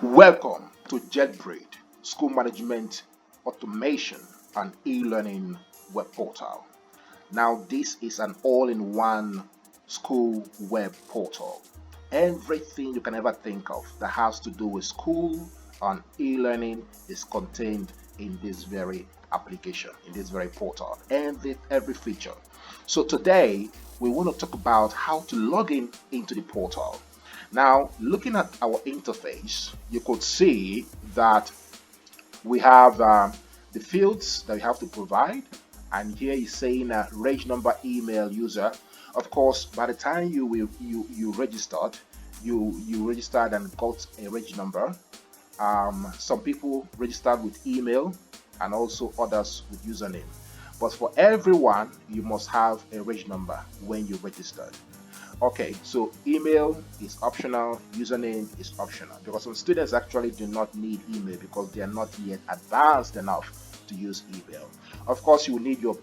Welcome to JetBraid, School Management Automation and E-Learning Web Portal. Now, this is an all-in-one school web portal. Everything you can ever think of that has to do with school and e-learning is contained in this very application, in this very portal, and every feature. So today, we want to talk about how to log in into the portal. Now, looking at our interface, you could see that we have the fields that we have to provide, and here is saying reg number, email, user. Of course, by the time you registered, you registered and got a reg number. Some people registered with email and also others with username. But for everyone, you must have a reg number when you registered. Okay, so email is optional, username is optional, because some students actually do not need email because they are not yet advanced enough to use email. Of course, you will need your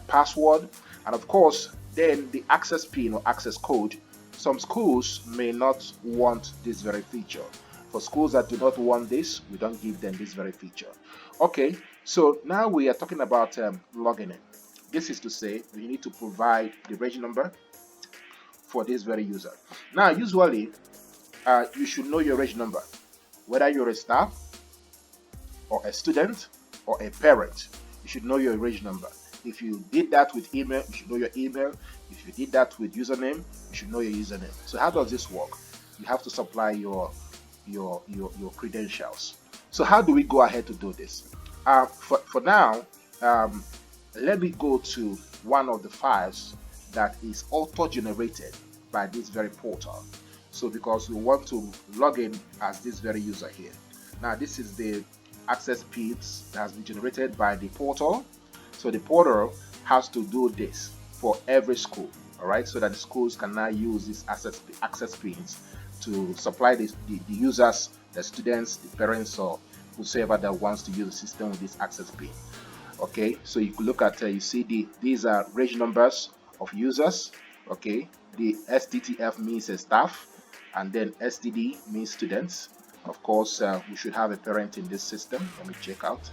password, and of course, then the access pin or access code. Some schools may not want this very feature. For schools that do not want this, we don't give them this very feature. Okay, so now we are talking about logging in. This is to say we need to provide the reg number for this very user. Now, usually, you should know your reg number, whether you're a staff or a student or a parent. You should know your reg number. If you did that with email, you should know your email. If you did that with username, you should know your username. So how does this work? You have to supply your credentials. So how do we go ahead to do this? For now, let me go to one of the files that is auto-generated by this very portal. So because we want to log in as this very user here. Now this is the access pins that has been generated by the portal. So the portal has to do this for every school, all right, so that the schools can now use these access pins to supply the users, the students, the parents, or whoever that wants to use the system with this access pin. Okay, so you could look at you see these are reg numbers of users. Okay, the STTF means a staff, and then STD means students. Of course, we should have a parent in this system. Let me check out.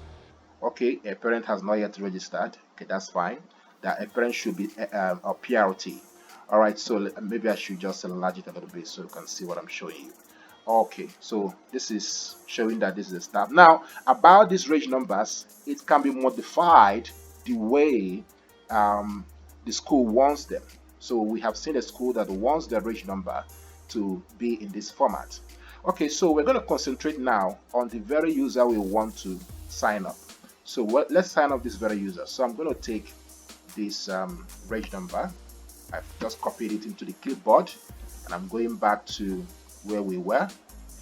Okay, a parent has not yet registered. Okay, that's fine. That a parent should be a PRT. All right, so maybe I should just enlarge it a little bit so you can see what I'm showing you. Okay, so this is showing that this is a staff. Now, about these reg numbers, it can be modified the way the school wants them. So we have seen a school that wants their reg number to be in this format. Okay, so we're going to concentrate now on the very user we want to sign up. So let's sign up this very user. So I'm going to take this reg number. I've just copied it into the clipboard, and I'm going back to where we were.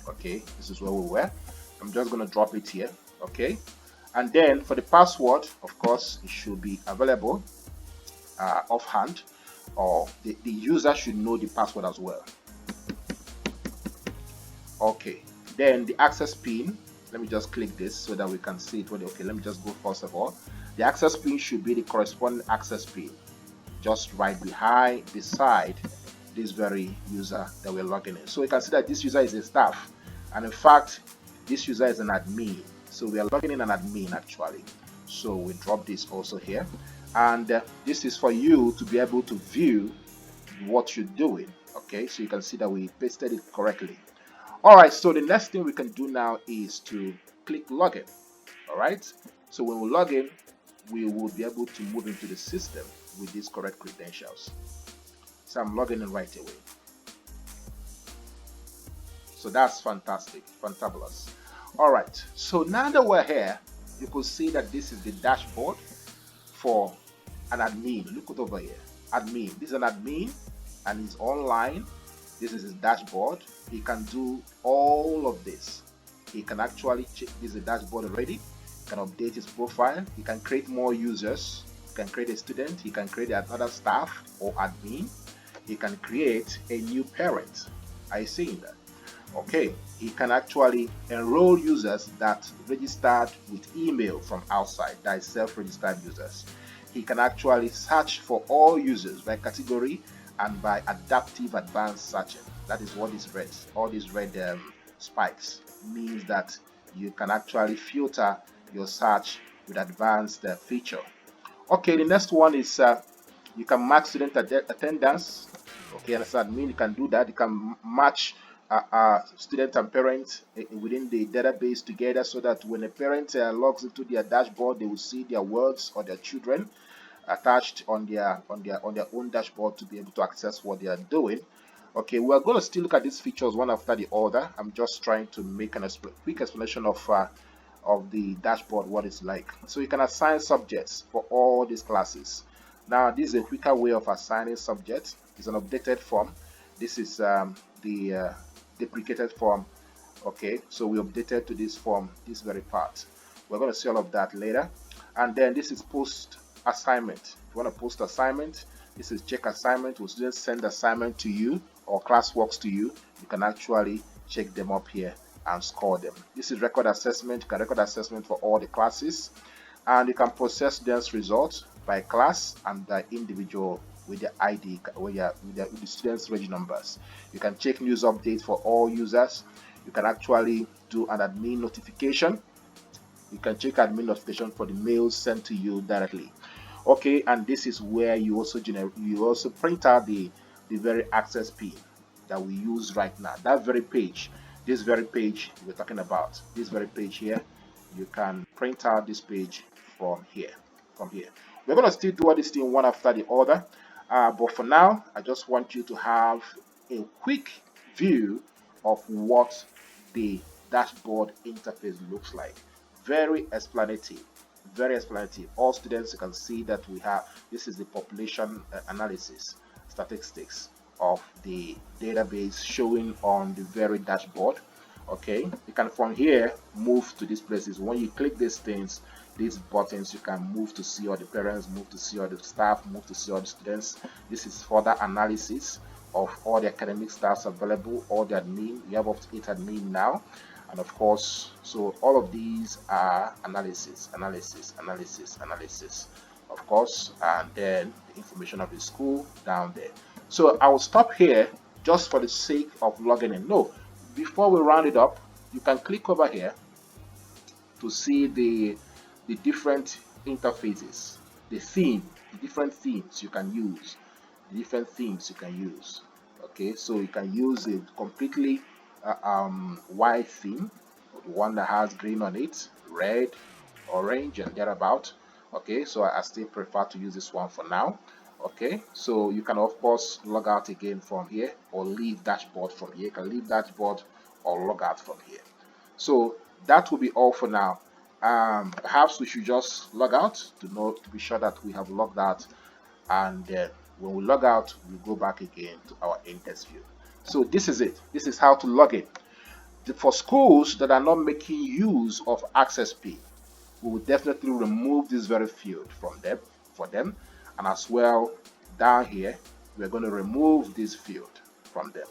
Okay, this is where we were. I'm just going to drop it here. Okay, and then for the password, of course, it should be available offhand, or the user should know the password as well. Okay, then the access pin, let me just click this so that we can see it. Okay, let me just go first of all. The access pin should be the corresponding access pin just right beside this very user that we're logging in. So you can see that this user is a staff, and in fact this user is an admin. So we are logging in an admin actually. So we drop this also here, and this is for you to be able to view what you're doing. Okay, so you can see that we pasted it correctly. All right, so the next thing we can do now is to click login. All right, so when we log in, we will be able to move into the system with these correct credentials. So I'm logging in right away. So that's fantastic, fantabulous. All right, so now that we're here, you could see that this is the dashboard for an admin. Look it over here, admin. This is an admin, and he's online. This is his dashboard. He can do all of this. He can actually check. This is the dashboard already. He can update his profile. He can create more users. He can create a student. He can create another staff or admin. He can create a new parent. Are you seeing that? Okay, he can actually enroll users that registered with email from outside, that is self-registered users. He can actually search for all users by category and by adaptive advanced searching. That is what is red. All these red spikes. It means that you can actually filter your search with advanced feature. Okay, the next one is you can mark student attendance. Okay, understand? Mean you can do that. You can match student and parent within the database together, so that when a parent logs into their dashboard, they will see their words or their children attached on their own dashboard to be able to access what they are doing. Okay, we're going to still look at these features one after the other. I'm just trying to make an quick explanation of the dashboard, what it's like. So you can assign subjects for all these classes. Now this is a quicker way of assigning subjects. It's an updated form. This is the deprecated form. Okay, so we updated to this form, this very part. We're going to see all of that later. And then this is post assignment. If you want to post assignment, this is check assignment. When students send assignment to you or classworks to you, you can actually check them up here and score them. This is record assessment. You can record assessment for all the classes, and you can process students' results by class and by individual with the ID, with the students' reg numbers. You can check news updates for all users. You can actually do an admin notification. You can check admin notification for the mails sent to you directly. Okay, and this is where you also print out the very access pin that we use right now. That very page, this very page we're talking about, this very page here, you can print out this page from here. We're going to still do all this thing one after the other, but for now I just want you to have a quick view of what the dashboard interface looks like. Very explanative. All students, you can see that we have, this is the population analysis statistics of the database showing on the very dashboard. Okay, you can from here move to these places. When you click these things, these buttons, you can move to see all the parents, move to see all the staff, move to see all the students. This is further analysis of all the academic staffs available, all the admin. We have up to 8 admin now. And of course, so all of these are analysis, of course, and then the information of the school down there. So I will stop here just for the sake of logging in. No, before we round it up, you can click over here to see the different interfaces, the different themes you can use, Okay, so you can use a completely white theme, the one that has green on it, red, orange, and thereabout. Okay, so I still prefer to use this one for now. Okay, so you can of course log out again from here, or leave dashboard from here. You can leave dashboard or log out from here. So that will be all for now. Perhaps we should just log out to be sure that we have logged out, and when we log out, we go back again to our in-test view. So this is it. This is how to log in. For schools that are not making use of access P, we will definitely remove this very field from them, and as well down here we're going to remove this field from them,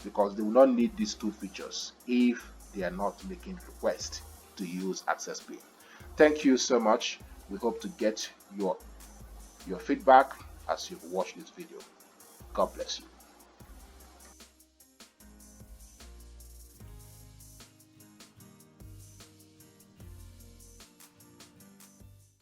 because they will not need these two features if they are not making request to use access P. Thank you so much. We hope to get your feedback as you watch this video. God bless you.